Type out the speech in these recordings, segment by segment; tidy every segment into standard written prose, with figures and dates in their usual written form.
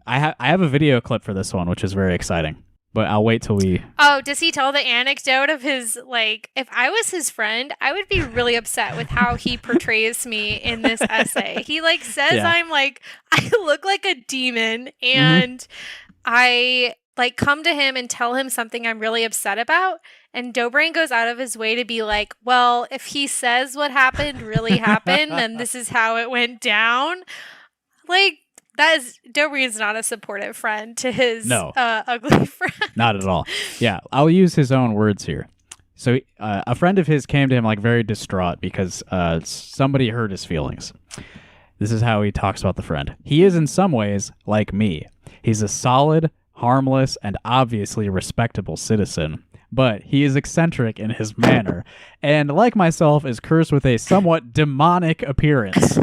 I have a video clip for this one, which is very exciting. But I'll wait till we... Oh, does he tell the anecdote of his, like, if I was his friend, I would be really upset with how he portrays me in this essay. He, like, says I'm, like, I look like a demon, and I, like, come to him and tell him something I'm really upset about, and Doughbrain goes out of his way to be like, well, if he says what happened really happened, then this is how it went down. Like... Doughbrain's not a supportive friend to his ugly friend. Not at all. Yeah, I'll use his own words here. So a friend of his came to him like very distraught because somebody hurt his feelings. This is how he talks about the friend. He is in some ways like me. He's a solid, harmless, and obviously respectable citizen. But he is eccentric in his manner, and like myself is cursed with a somewhat demonic appearance.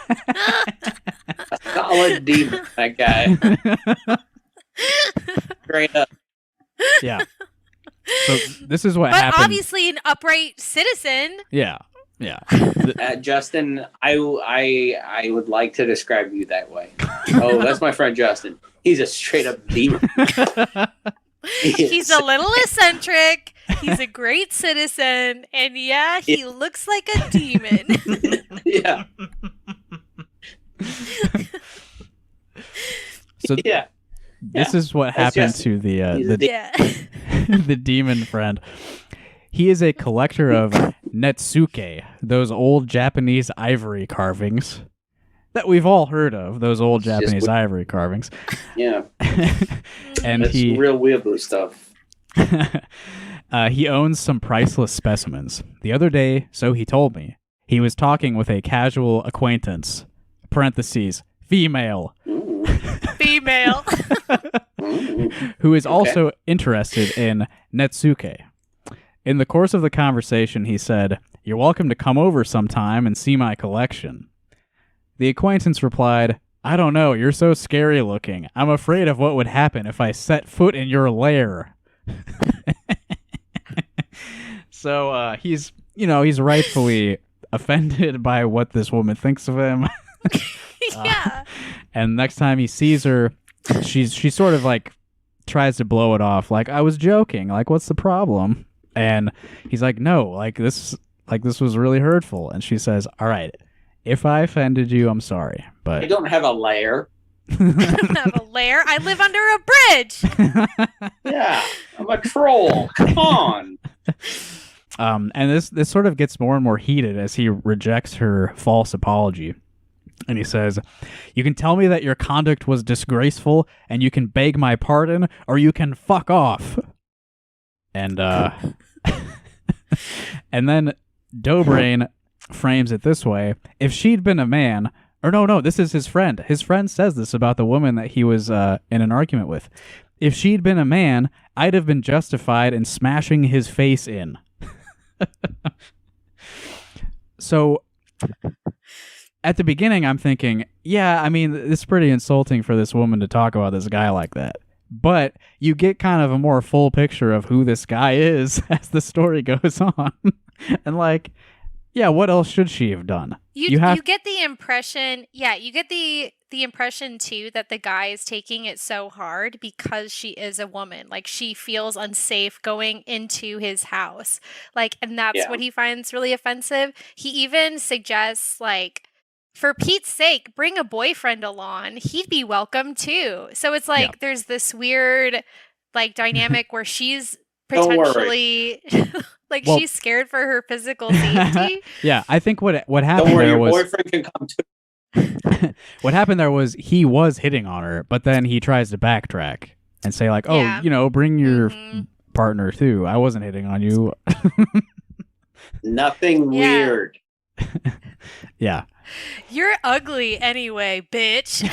A solid demon, that guy. Straight up. Yeah. So this is what happened. But obviously an upright citizen. Yeah. Justin, I would like to describe you that way. Oh, that's my friend Justin. He's a straight up demon. He's a little eccentric. He's a great citizen. And he looks like a demon. Yeah. So this is what happened to the the demon friend. He is a collector of netsuke, those old Japanese ivory carvings that we've all heard of. Those old Japanese ivory carvings. Yeah, and that's real weeaboo stuff. He owns some priceless specimens. The other day, so he told me, he was talking with a casual acquaintance. (Parentheses, female. Female. Who is also interested in netsuke. In the course of the conversation, he said, "You're welcome to come over sometime and see my collection." The acquaintance replied, "I don't know, you're so scary looking. I'm afraid of what would happen if I set foot in your lair." So he's rightfully offended by what this woman thinks of him. Yeah. And next time he sees her, she sort of like tries to blow it off, like, "I was joking. Like, what's the problem?" And he's like, "No, like this was really hurtful." And she says, "All right, if I offended you, I'm sorry, but I don't have a lair." I don't have a lair. I live under a bridge. Yeah, I'm a troll. Come on. And this sort of gets more and more heated as he rejects her false apology. And he says, "You can tell me that your conduct was disgraceful, and you can beg my pardon, or you can fuck off." And and then Doughbrain frames it this way: if she'd been a man, or no, this is his friend. His friend says this about the woman that he was in an argument with. "If she'd been a man, I'd have been justified in smashing his face in." So at the beginning, I'm thinking, yeah, I mean, it's pretty insulting for this woman to talk about this guy like that. But you get kind of a more full picture of who this guy is as the story goes on. And like, yeah, what else should she have done? You get the impression, you get the impression too that the guy is taking it so hard because she is a woman. Like, she feels unsafe going into his house. Like, and that's what he finds really offensive. He even suggests, like, for Pete's sake, bring a boyfriend along. He'd be welcome too. So it's like there's this weird like dynamic where she's potentially like she's scared for her physical safety. Yeah, I think what happened Don't worry, there was your boyfriend can come too. What happened there was he was hitting on her, but then he tries to backtrack and say like, "Oh, bring your partner too. I wasn't hitting on you." Nothing weird. Yeah. You're ugly anyway, bitch.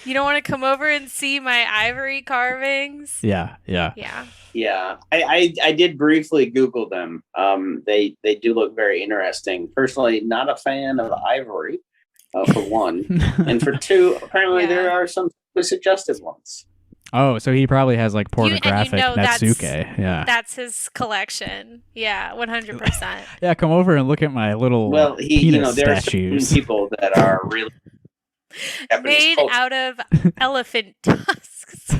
You don't want to come over and see my ivory carvings? Yeah. I did briefly Google them. They do look very interesting. Personally, not a fan of ivory, for one, and for two, apparently there are some suggestive ones. Oh, so he probably has like pornographic netsuke. That's his collection. Yeah, 100%. Yeah, come over and look at my little penis there statues. are some people that are really Japanese Made culture. out of elephant tusks.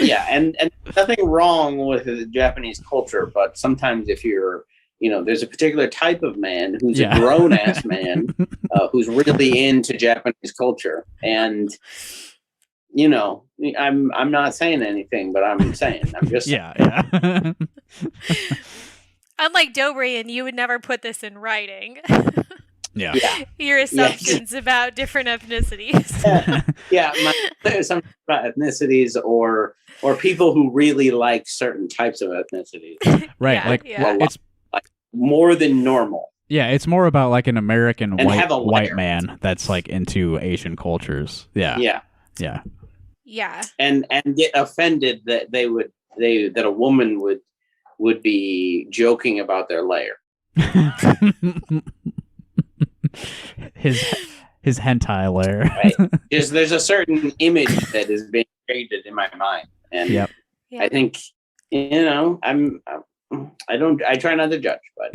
Yeah, and nothing wrong with the Japanese culture, but sometimes if you're, there's a particular type of man who's a grown ass man who's really into Japanese culture, and I'm not saying anything, but I'm saying I'm just yeah. Unlike Doughbrain, you would never put this in writing. Yeah. Your assumptions about different ethnicities. Yeah, some about ethnicities or people who really like certain types of ethnicities. Right. It's like more than normal. Yeah, it's more about like an American And have a white layer. man that's like into Asian cultures. Yeah. And get offended that that a woman would be joking about their layer. his hentai layer. Right. There's a certain image that is being created in my mind, and I think I try not to judge, but